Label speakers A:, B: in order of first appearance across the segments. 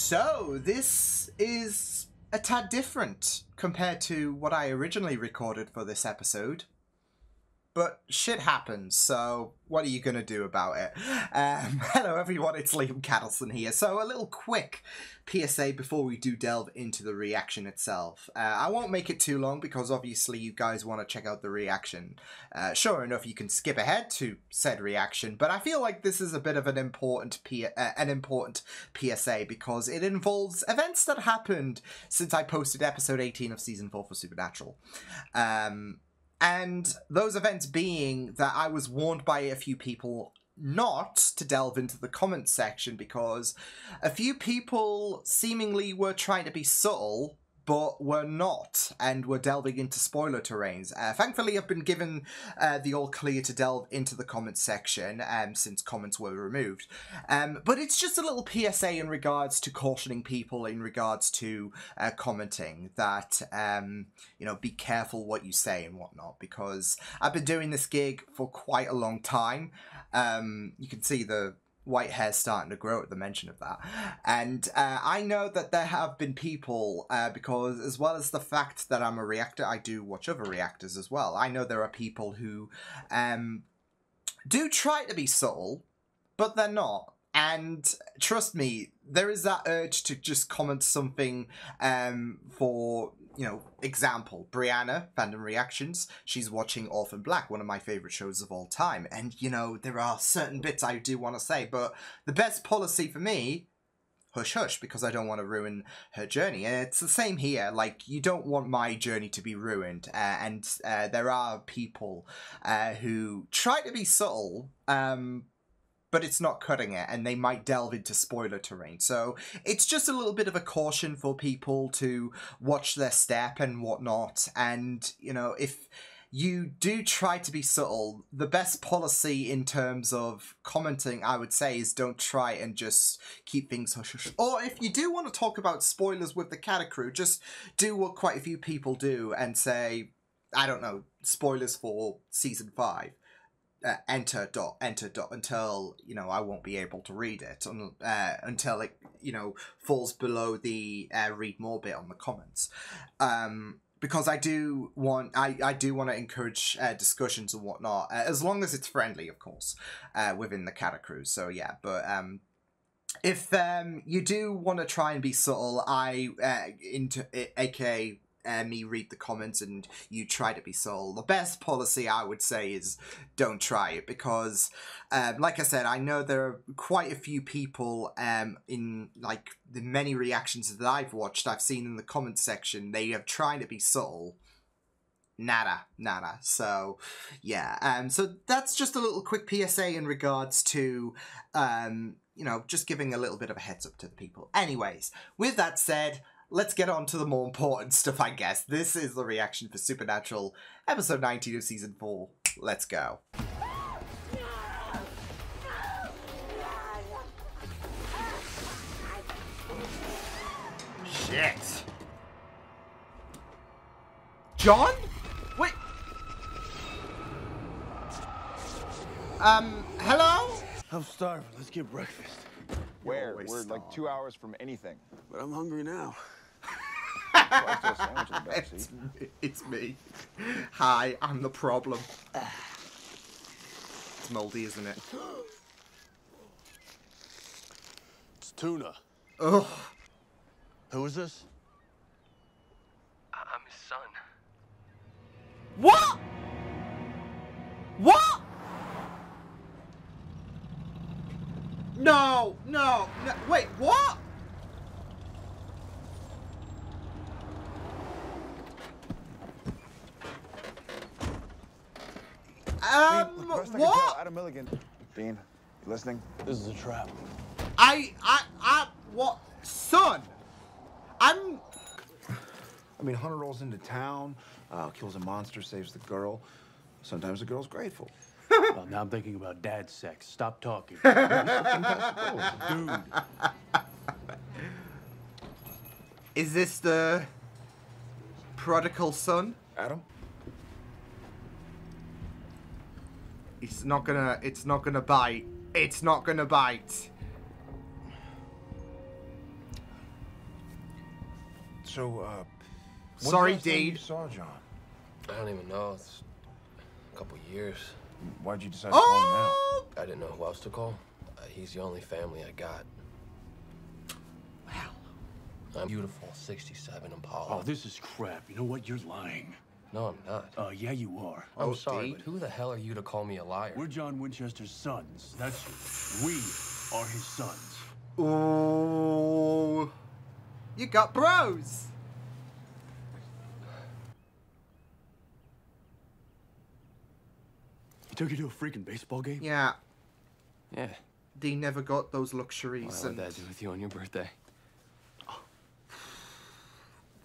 A: So, this is a tad different compared to what I originally recorded for this episode. But shit happens, so what are you going to do about it? Hello everyone, it's Liam Cattleson here. So a little quick PSA before we do delve into the reaction itself. I won't make it too long because obviously you guys want to check out the reaction. Sure enough, you can skip ahead to said reaction, but I feel like this is a bit of an important PSA because it involves events that happened since I posted episode 18 of Season 4 for Supernatural. And those events being that I was warned by a few people not to delve into the comments section because a few people seemingly were trying to be subtle but were not and were delving into spoiler terrains. Thankfully, I've been given the all clear to delve into the comments section since comments were removed. But it's just a little PSA in regards to cautioning people in regards to commenting that, you know, be careful what you say and whatnot, because I've been doing this gig for quite a long time. You can see the white hair starting to grow at the mention of that. And I know that there have been people, because as well as the fact that I'm a reactor, I do watch other reactors as well. I know there are people who do try to be subtle, but they're not. And trust me, there is that urge to just comment something for, you know, example, Brianna, Fandom Reactions, she's watching Orphan Black, one of my favourite shows of all time. And, you know, there are certain bits I do want to say, but the best policy for me, hush hush, because I don't want to ruin her journey. And it's the same here, like, you don't want my journey to be ruined. And there are people who try to be subtle, but it's not cutting it, and they might delve into spoiler terrain. So it's just a little bit of a caution for people to watch their step and whatnot. And, you know, if you do try to be subtle, the best policy in terms of commenting, I would say, is don't try and just keep things hush hush. Or if you do want to talk about spoilers with the Cata Crew, just do what quite a few people do and say, I don't know, spoilers for Season 5. Enter until, you know, I won't be able to read it until it, you know, falls below the read more bit on the comments. Because I do want to encourage discussions and whatnot, as long as it's friendly, of course, within the Cata Crew. So yeah, but if you do want to try and be subtle, aka me read the comments and you try to be subtle, the best policy I would say is don't try it, because like I said, I know there are quite a few people in like the many reactions that I've watched, I've seen in the comments section, they have tried to be subtle. Nada. So yeah, so that's just a little quick PSA in regards to you know, just giving a little bit of a heads up to the people. Anyways, with that said, let's get on to the more important stuff, I guess. This is the reaction for Supernatural, episode 19 of Season 4. Let's go. Shit. John? Wait. Hello?
B: I'm starving. Let's get breakfast.
C: Where? We're like 2 hours from anything.
B: But I'm hungry now.
A: It's me. Hi, I'm the problem. It's moldy, isn't it?
B: It's tuna.
A: Ugh.
B: Who is this?
D: I'm his son.
A: What? What? No, wait, what? What?
C: Adam Milligan. Dean, you listening?
B: This is a trap.
A: What? Son?
E: I mean, Hunter rolls into town, kills a monster, saves the girl. Sometimes the girl's grateful.
B: Well, now I'm thinking about dad's sex. Stop talking. Dude.
A: Is this the prodigal son?
E: Adam?
A: It's not gonna bite. It's not gonna bite.
E: So, when's
A: Sorry,
E: the last time
A: Dean.
E: you saw John?
D: I don't even know. It's a couple years.
E: Why'd you decide to call him now?
A: Oh!
D: I didn't know who else to call. He's the only family I got.
A: Well.
D: I'm beautiful 67 Impala.
B: Oh, this is crap. You know what? You're lying.
D: No, I'm not.
B: Yeah, you are.
D: I'm
A: Oh,
D: sorry,
A: Dean.
D: but who the hell are you to call me a liar?
B: We're John Winchester's sons. That's who. We are his sons.
A: Oh. You got bros.
B: He took you to a freaking baseball game?
A: Yeah.
D: Yeah.
A: Dean never got those luxuries.
D: What would
A: And
D: that do with you on your birthday?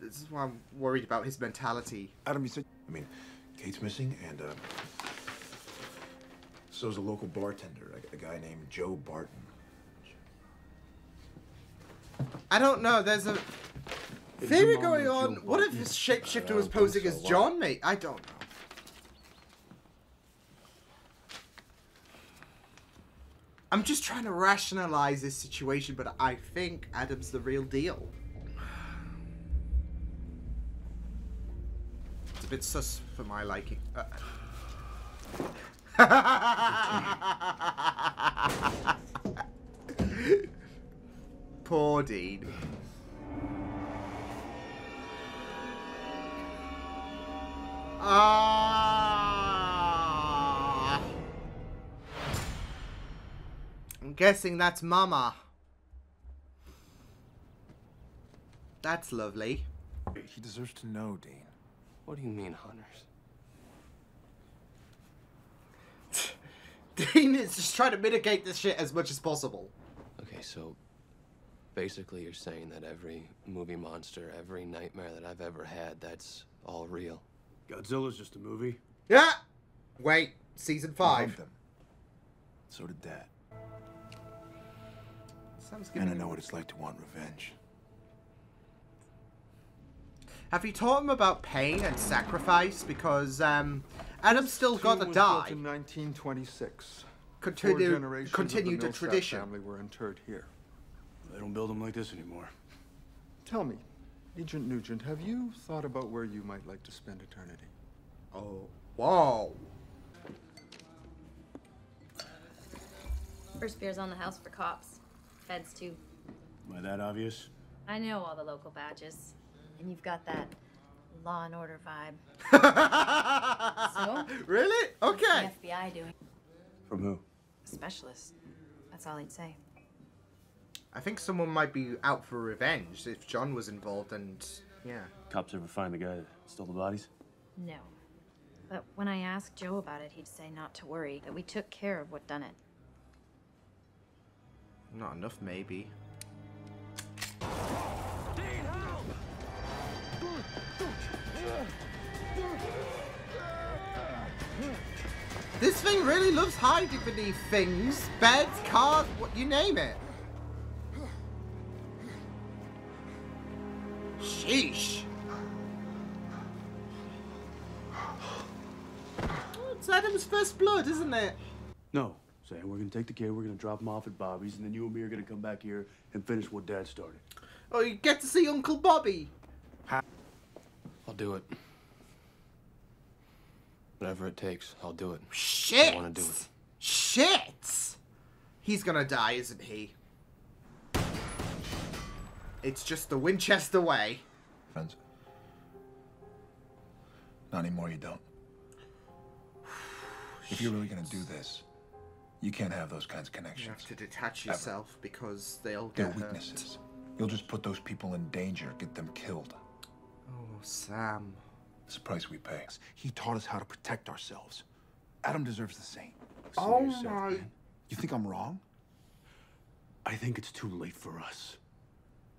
A: this is why I'm worried about his mentality.
E: Adam, you said... I mean, Kate's missing, and, so's a local bartender, a guy named Joe Barton.
A: I don't know, there's a theory going on. What if his shapeshifter was posing as John, mate? I don't know. I'm just trying to rationalize this situation, but I think Adam's the real deal. It's a bit sus for my liking. Poor Dean. I'm guessing that's Mama. That's lovely.
E: He deserves to know, Dean.
D: What do you mean, Hunters?
A: Dean is just trying to mitigate this shit as much as possible.
D: Okay, so basically you're saying that every movie monster, every nightmare that I've ever had, that's all real.
B: Godzilla's just a movie.
A: Yeah! Wait, season
E: I loved
A: 5.
E: them. So did Dad.
A: Sam's
E: And I
A: giving...
E: know what it's like to want revenge.
A: Have you taught him about pain and sacrifice? Because, Adam's still gotta die.
F: In 1926.
A: Continue the tradition.
F: Family were interred here.
B: They don't build them like this anymore.
F: Tell me, Agent Nugent, have you thought about where you might like to spend eternity?
A: Oh, whoa.
G: First beer's on the house for cops. Feds, too.
B: Am I that obvious?
G: I know all the local badges. And you've got that Law and Order vibe. So?
A: Really?
G: What's
A: Okay.
G: the FBI doing?
B: From who?
G: A specialist. That's all he'd say.
A: I think someone might be out for revenge if John was involved and... yeah.
B: Cops ever find the guy that stole the bodies?
G: No. But when I asked Joe about it, he'd say not to worry, that we took care of what done it.
A: Not enough, maybe. This thing really loves hiding beneath things. Beds, cars, what you name it. Sheesh. It's Adam's first blood, isn't it?
B: No. Saying we're gonna take the kid, we're gonna drop him off at Bobby's, and then you and me are gonna come back here and finish what Dad started.
A: Oh, you get to see Uncle Bobby.
D: I'll do it. Whatever it takes, I'll do it.
A: Shit.
D: I want to do it.
A: Shit. He's gonna die, isn't he? It's just the Winchester way.
E: Friends? Not anymore, you don't. If you're really gonna do this, you can't have those kinds of
A: You
E: connections.
A: have to detach yourself because they'll
E: They're
A: get hurt.
E: weaknesses. You'll just put those people in danger, get them killed.
A: Oh, Sam.
E: It's the price we pay. He taught us how to protect ourselves. Adam deserves the same.
A: Oh
B: yourself,
A: my...
B: man.
E: You think I'm wrong?
B: I think it's too late for us.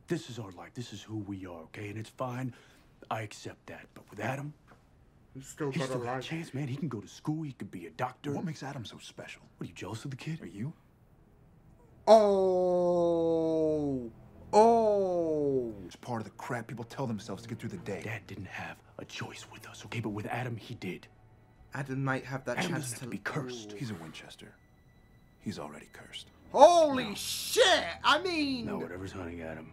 B: This is our life. This is who we are, okay? And it's fine. I accept that. But with Adam,
A: He's still
B: he's
A: got a
B: still got a
A: life.
B: chance, man. He can go to school. He could be a doctor.
E: What makes Adam so special?
B: What, are you jealous of the kid?
E: Are you?
A: Oh. Oh.
E: It's part of the crap people tell themselves to get through the day.
B: Dad didn't have a choice with us, okay? But with Adam, he did.
A: Adam might have that
B: Adam
A: chance
B: doesn't
A: to
B: have to be cursed.
E: He's a Winchester. He's already cursed.
A: Holy shit! I mean...
B: No, whatever's hunting Adam,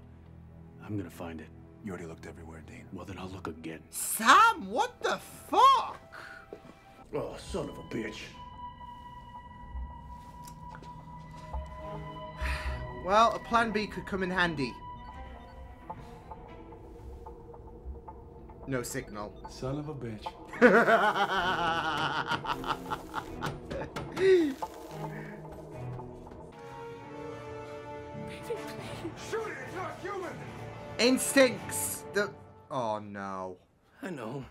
B: I'm gonna find it.
E: You already looked everywhere, Dean.
B: Well, then I'll look again.
A: Sam, what the fuck?
B: Oh, son of a bitch.
A: Well, a plan B could come in handy. No signal.
B: Son of a bitch.
E: Shoot it! It's not human!
A: Instincts! Oh no.
D: I know.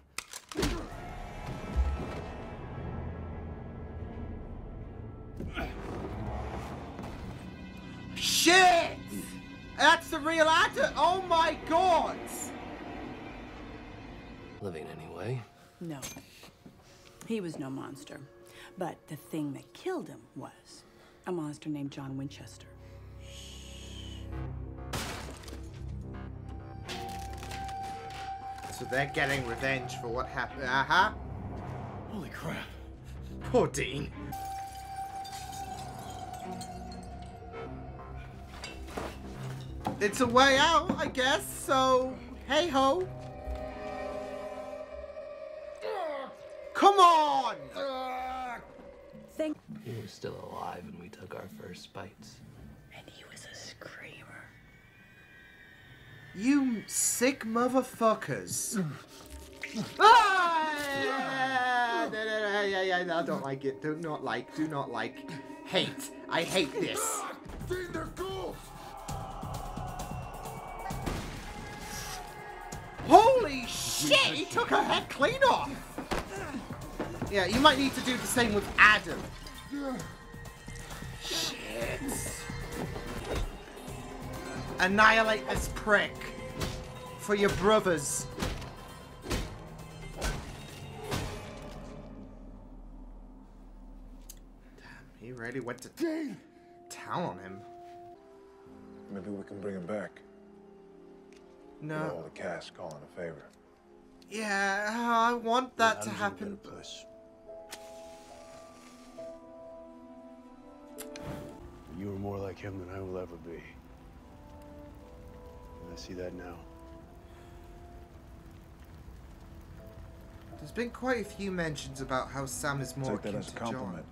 A: Shit! That's the real actor! Oh my god!
D: Living anyway.
H: No. He was no monster. But the thing that killed him was a monster named John Winchester.
A: So they're getting revenge for what happened. Uh-huh.
B: Holy crap.
A: Poor Dean. It's a way out, I guess, so hey ho. Come on!
D: He was still alive when we took our first bites.
H: And he was a screamer.
A: You sick motherfuckers. Ah! No, I don't like it. Do not like. Hate. I hate this.
E: Dean, they're ghouls!
A: Holy shit! He took her head clean off! Yeah, you might need to do the same with Adam. Shit. Annihilate this prick. For your brothers. Damn, he really went to town on him.
E: Maybe we can bring him back. Get
A: No.
E: all the cast calling a favor.
A: Yeah, I want that to happen.
B: You were more like him than I will ever be. And I see that now.
A: There's been quite a few mentions about how Sam is more
E: Take that
A: akin
E: as a
A: to
E: compliment.
A: John.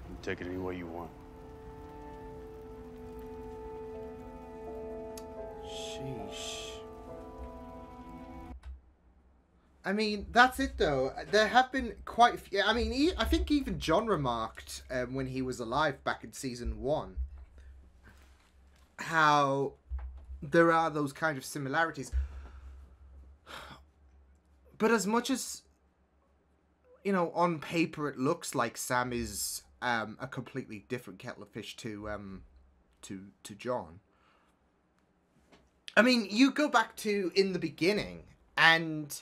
B: You can take it any way you want.
A: Sheesh. I mean, that's it though. There have been quite a few. I mean, I think even John remarked when he was alive back in season 1 how there are those kind of similarities. But as much as, you know, on paper it looks like Sam is a completely different kettle of fish to John. I mean, you go back to in the beginning, and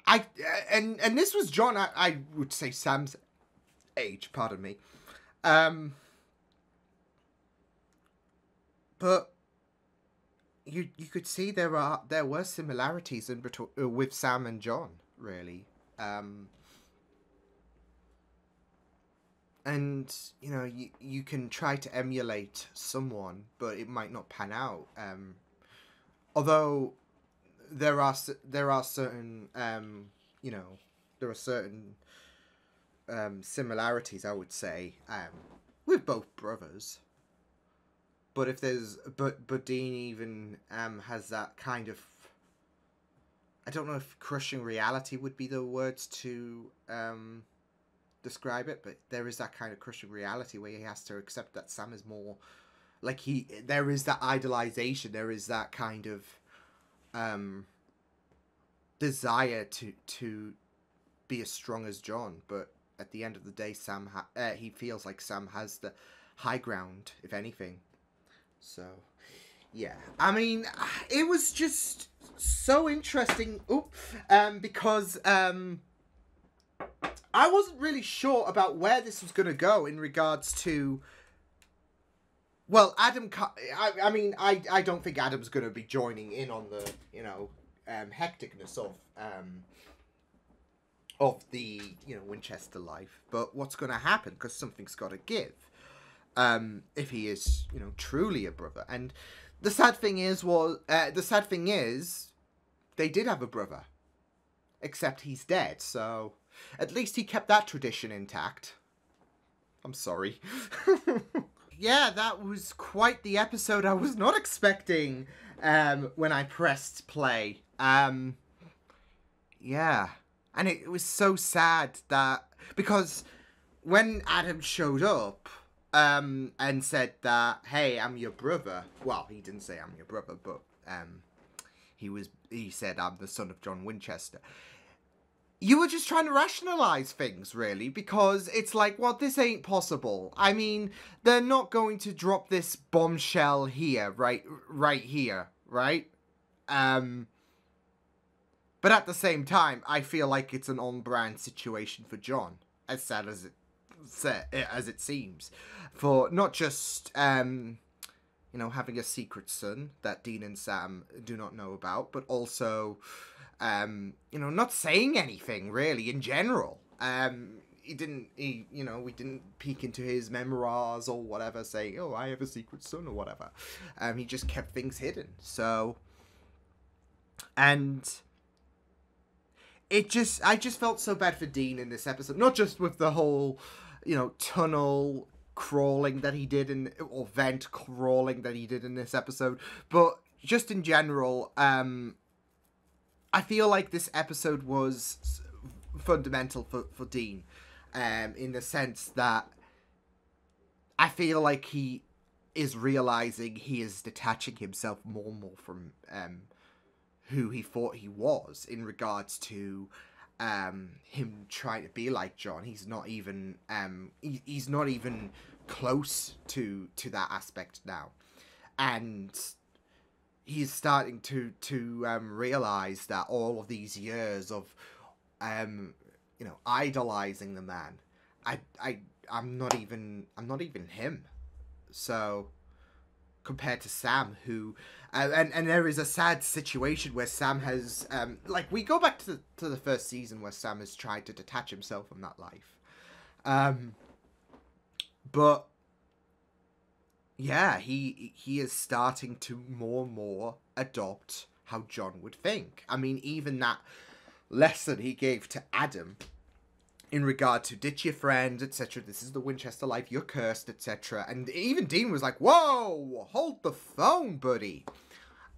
A: and this was John. I would say Sam's age. Pardon me. But you could see there were similarities in between with Sam and John, really. And, you know, you can try to emulate someone, but it might not pan out. Although there are certain, you know, there are certain similarities, I would say, with both brothers. But if there's, but Dean even has that kind of, I don't know if crushing reality would be the words to describe it, but there is that kind of crushing reality where he has to accept that Sam is more like there is that idolization, there is that kind of desire to be as strong as John, but at the end of the day he feels like Sam has the high ground, if anything. So yeah, I mean, it was just so interesting because I wasn't really sure about where this was going to go in regards to, well, Adam, I mean, I don't think Adam's going to be joining in on the, you know, hecticness of the, Winchester life. But what's going to happen? Because something's got to give. If he is, truly a brother. And the sad thing is, they did have a brother. Except he's dead, so at least he kept that tradition intact. I'm sorry. Yeah, that was quite the episode I was not expecting when I pressed play. Yeah. And it was so sad that... Because when Adam showed up and said that, hey, I'm your brother... Well, he didn't say I'm your brother, but he said I'm the son of John Winchester. You were just trying to rationalize things, really, because it's like, well, this ain't possible. I mean, they're not going to drop this bombshell here, right here, right? But at the same time, I feel like it's an on-brand situation for John, as sad as it seems, for not just having a secret son that Dean and Sam do not know about, but also not saying anything really in general. We didn't peek into his memoirs or whatever, saying, oh, I have a secret son or whatever. He just kept things hidden. So, and I just felt so bad for Dean in this episode, not just with the whole, tunnel crawling that he did or vent crawling that he did in this episode, but just in general, I feel like this episode was fundamental for Dean, in the sense that I feel like he is realizing he is detaching himself more and more from who he thought he was in regards to him trying to be like John. He's not even he's not even close to that aspect now, and he's starting to realize that all of these years of idolizing the man, I'm not even him. So compared to Sam, who and there is a sad situation where Sam has we go back to the first season where Sam has tried to detach himself from that life, but yeah, he is starting to more and more adopt how John would think. I mean, even that lesson he gave to Adam in regard to ditch your friends, etc. This is the Winchester life, you're cursed, etc. And even Dean was like, whoa, hold the phone, buddy.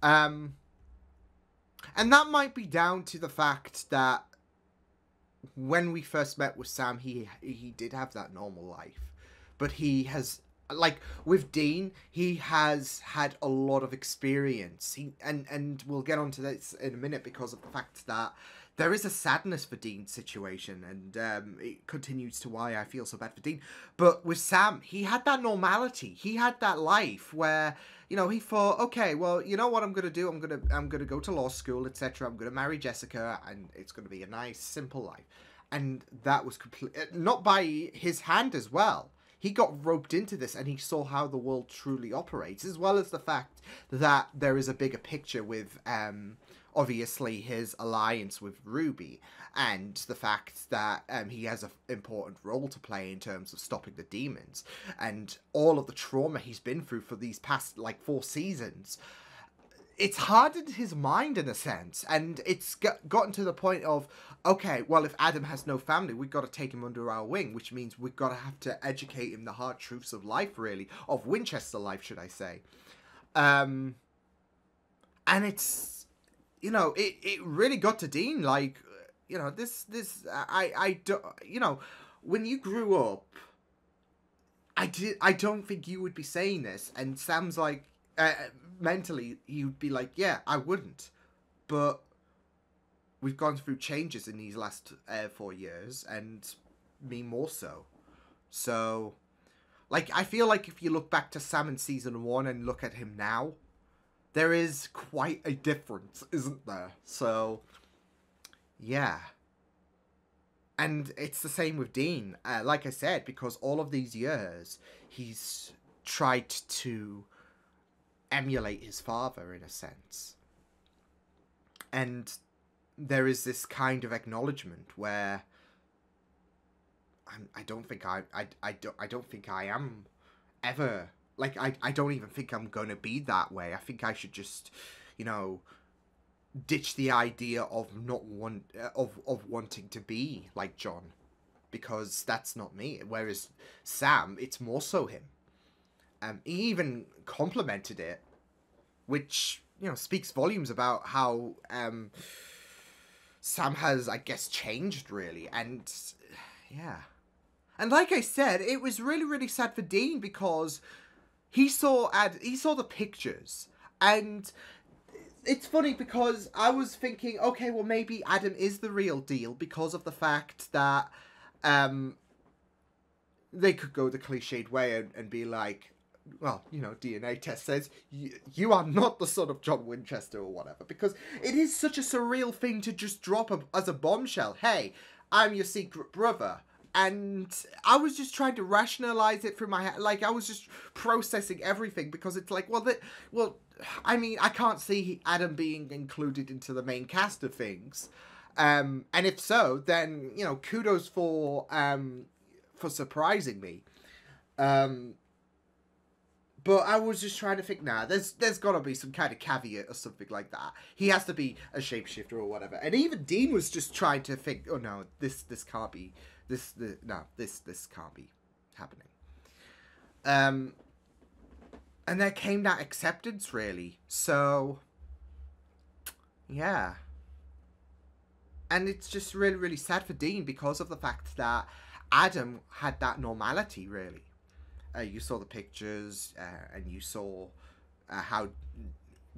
A: And that might be down to the fact that when we first met with Sam, he did have that normal life. But he has... with Dean, he has had a lot of experience. And we'll get onto this in a minute because of the fact that there is a sadness for Dean's situation, and it continues to why I feel so bad for Dean. But with Sam, he had that normality. He had that life where, he thought, okay, well, you know what I'm going to do? I'm going to go to law school, etc. I'm going to marry Jessica, and it's going to be a nice, simple life. And that was not by his hand as well. He got roped into this, and he saw how the world truly operates, as well as the fact that there is a bigger picture with, obviously, his alliance with Ruby, and the fact that he has an important role to play in terms of stopping the demons, and all of the trauma he's been through for these past, 4 seasons. It's hardened his mind in a sense, and it's gotten to the point of, okay, well, if Adam has no family, we've got to take him under our wing, which means we've got to have to educate him the hard truths of life, really, of Winchester life, should I say. And it's, it really got to Dean, I don't, when you grew up, I don't think you would be saying this, and Sam's like, mentally, you'd be like, yeah, I wouldn't. But we've gone through changes in these last 4 years, and me more so. So, I feel like if you look back to Sam in season 1 and look at him now, there is quite a difference, isn't there? So, yeah. And it's the same with Dean. Like I said, because all of these years, he's tried to emulate his father in a sense, and there is this kind of acknowledgement where I don't think I don't think I am ever, like, I don't even think I'm gonna be that way. I think I should just, you know, ditch the idea of not of wanting to be like John, because that's not me. Whereas Sam, it's more so him. He even complimented it, which, you know, speaks volumes about how Sam has, I guess, changed really. And yeah, and like I said, it was really, really sad for Dean, because he saw the pictures, and it's funny because I was thinking, okay, well, maybe Adam is the real deal because of the fact that they could go the cliched way and be like, well, you know, DNA test says you are not the son of John Winchester or whatever, because it is such a surreal thing to just drop as a bombshell. Hey, I'm your secret brother. And I was just trying to rationalize it through my head. Like, I was just processing everything, because it's like, well, I mean, I can't see Adam being included into the main cast of things. And if so, then, you know, kudos for surprising me. But I was just trying to think, nah, there's got to be some kind of caveat or something like that. He has to be a shapeshifter or whatever. And even Dean was just trying to think, oh no, this can't be, this can't be happening. And there came that acceptance, really. So, yeah. And it's just really, really sad for Dean because of the fact that Adam had that normality, really. You saw the pictures, and you saw how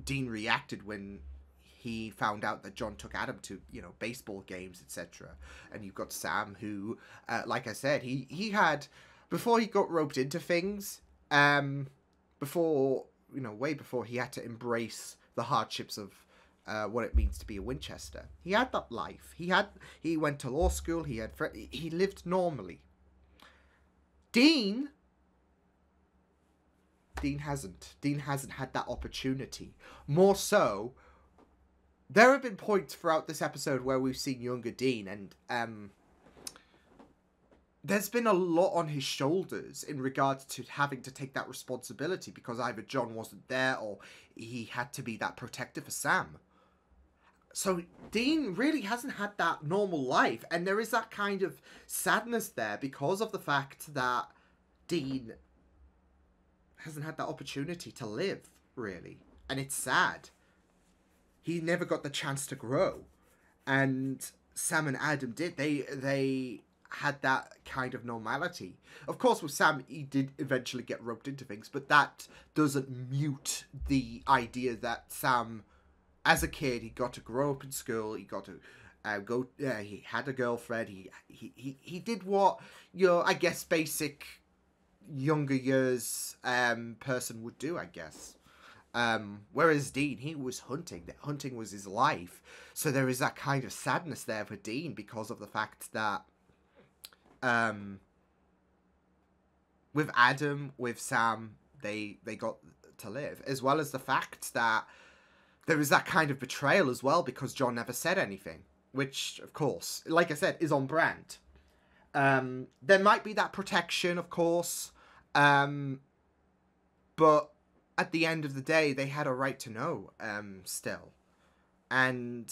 A: Dean reacted when he found out that John took Adam to, you know, baseball games, etc. And you've got Sam, who, like I said, he had, before he got roped into things, before, you know, way before he had to embrace the hardships of what it means to be a Winchester. He had that life. He went to law school. He lived normally. Dean hasn't. Dean hasn't had that opportunity. More so, there have been points throughout this episode where we've seen younger Dean, and there's been a lot on his shoulders in regards to having to take that responsibility, because either John wasn't there or he had to be that protector for Sam. So Dean really hasn't had that normal life, and there is that kind of sadness there because of the fact that Dean hasn't had that opportunity to live, really. And it's sad. He never got the chance to grow. And Sam and Adam did. They had that kind of normality. Of course, with Sam, he did eventually get roped into things, but that doesn't mute the idea that Sam, as a kid, he got to grow up in school, he got to he had a girlfriend, he did what your, I guess, basic younger years person would do, I guess. Whereas Dean, he was hunting. Hunting was his life. So there is that kind of sadness there for Dean because of the fact that with Adam, with Sam, they got to live. As well as the fact that there is that kind of betrayal as well, because John never said anything. Which, of course, like I said, is on brand. There might be that protection, of course. But at the end of the day, they had a right to know, still. And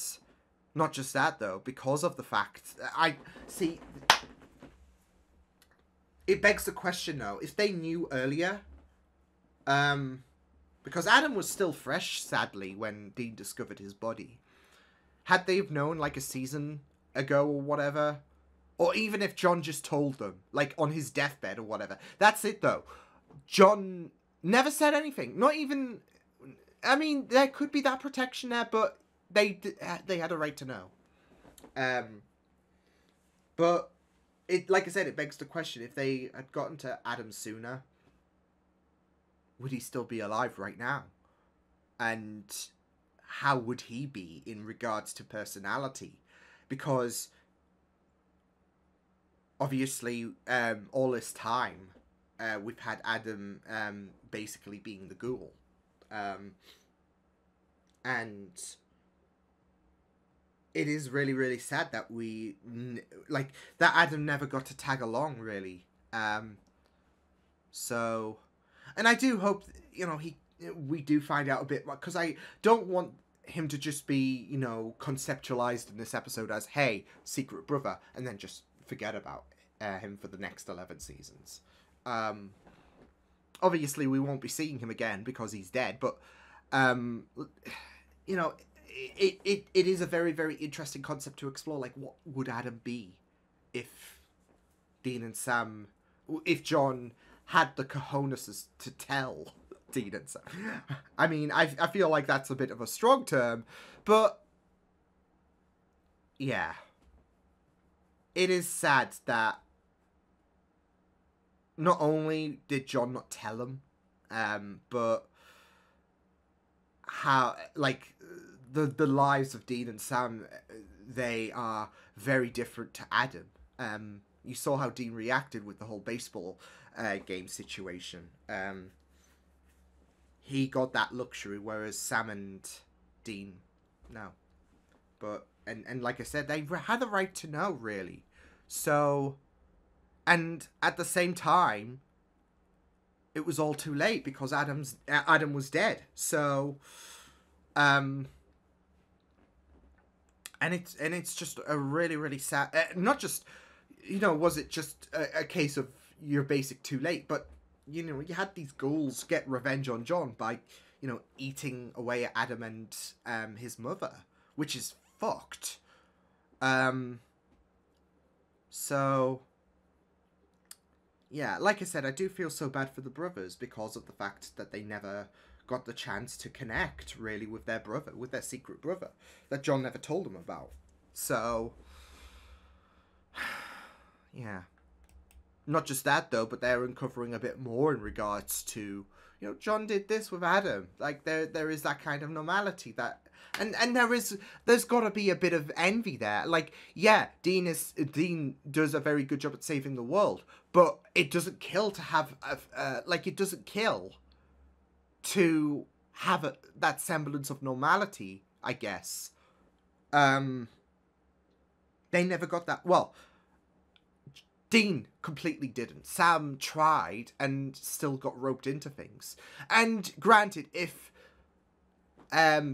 A: not just that, though, because of the fact... It begs the question, though, if they knew earlier... because Adam was still fresh, sadly, when Dean discovered his body. Had they have known, like, a season ago or whatever... Or even if John just told them, like, on his deathbed or whatever. That's it, though. John never said anything. Not even... I mean, there could be that protection there, but they had a right to know. But, like I said, it begs the question, if they had gotten to Adam sooner, would he still be alive right now? And how would he be in regards to personality? Because... obviously, all this time, we've had Adam basically being the ghoul. And it is really, really sad that that Adam never got to tag along, really. So, and I do hope, we do find out a bit more, because I don't want him to just be, conceptualized in this episode as, hey, secret brother, and then just forget about him for the next 11 seasons. Obviously, we won't be seeing him again because he's dead, but, it is a very, very interesting concept to explore. Like, what would Adam be if Dean and Sam, if John had the cojones to tell Dean and Sam? I mean, I feel like that's a bit of a strong term, but yeah. It is sad that not only did John not tell him, but how, like, the lives of Dean and Sam, they are very different to Adam. You saw how Dean reacted with the whole baseball game situation. He got that luxury, whereas Sam and Dean, no. But, and like I said, they had the right to know, really. So, and at the same time, it was all too late because Adam was dead. So, and it's just a really, really sad, not just, was it just a case of you're basic too late, but, you had these ghouls get revenge on John by, eating away at Adam and his mother, which is fucked. So, yeah, like I said, I do feel so bad for the brothers because of the fact that they never got the chance to connect, really, with their brother, with their secret brother, that John never told them about. So, yeah. Not just that, though, but they're uncovering a bit more in regards to, John did this with Adam. Like, there is that kind of normality that... And there's got to be a bit of envy there. Like, yeah, Dean does a very good job at saving the world, but it doesn't kill to have... it doesn't kill to have that semblance of normality, I guess. They never got that... Well... Dean completely didn't. Sam tried and still got roped into things. And granted, if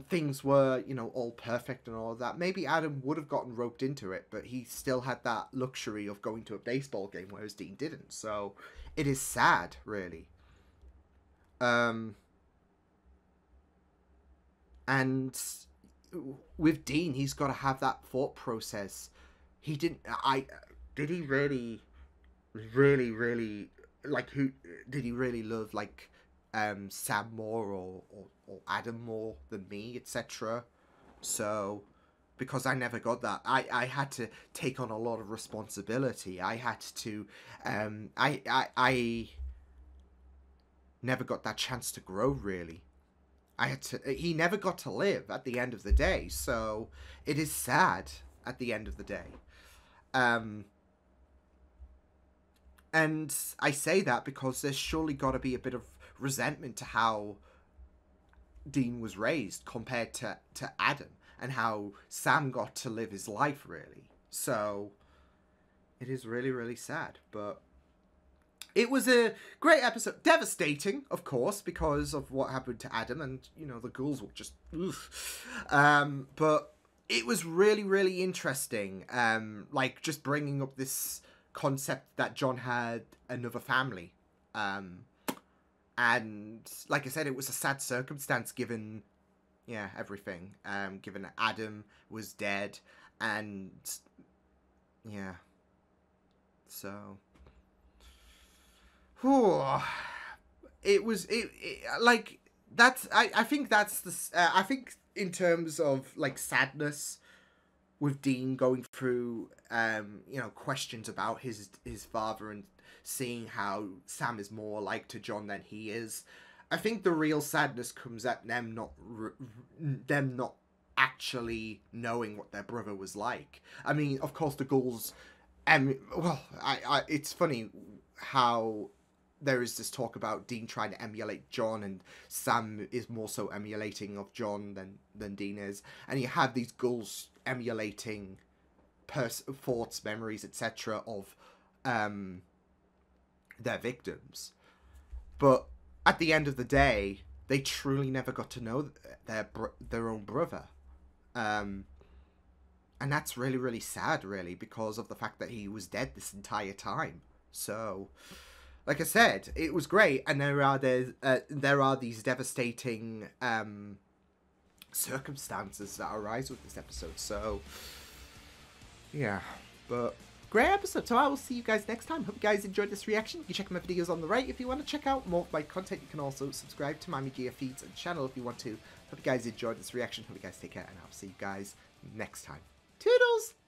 A: things were, all perfect and all of that, maybe Adam would have gotten roped into it, but he still had that luxury of going to a baseball game, whereas Dean didn't. So it is sad, really. And with Dean, he's got to have that thought process. He didn't... Did he really... really, who did he really love, Sam more or Adam more than me, etc. So, because I never got that, I had to take on a lot of responsibility. I had to, I never got that chance to grow, really. He never got to live at the end of the day, so it is sad at the end of the day. And I say that because there's surely got to be a bit of resentment to how Dean was raised compared to Adam, and how Sam got to live his life, really. So, it is really, really sad. But it was a great episode. Devastating, of course, because of what happened to Adam, and, the ghouls were just... oof. But it was really, really interesting. Just bringing up this... concept that John had another family, and like I said, it was a sad circumstance given everything, given that Adam was dead, and so it was that's I think that's the I think in terms of sadness with Dean going through, questions about his father and seeing how Sam is more alike to John than he is, I think the real sadness comes at them not actually knowing what their brother was like. I mean, of course, the ghouls, it's funny how there is this talk about Dean trying to emulate John, and Sam is more so emulating of John than Dean is. And you have these ghouls emulating thoughts, memories, etc. of their victims. But at the end of the day, they truly never got to know their own brother. And that's really, really sad, really, because of the fact that he was dead this entire time. So, like I said, it was great, and there are these devastating circumstances that arise with this episode. So, yeah, but great episode. So I will see you guys next time. Hope you guys enjoyed this reaction. You can check my videos on the right if you want to check out more of my content. You can also subscribe to my Gear feeds and channel if you want to. Hope you guys enjoyed this reaction. Hope you guys take care, and I'll see you guys next time. Toodles!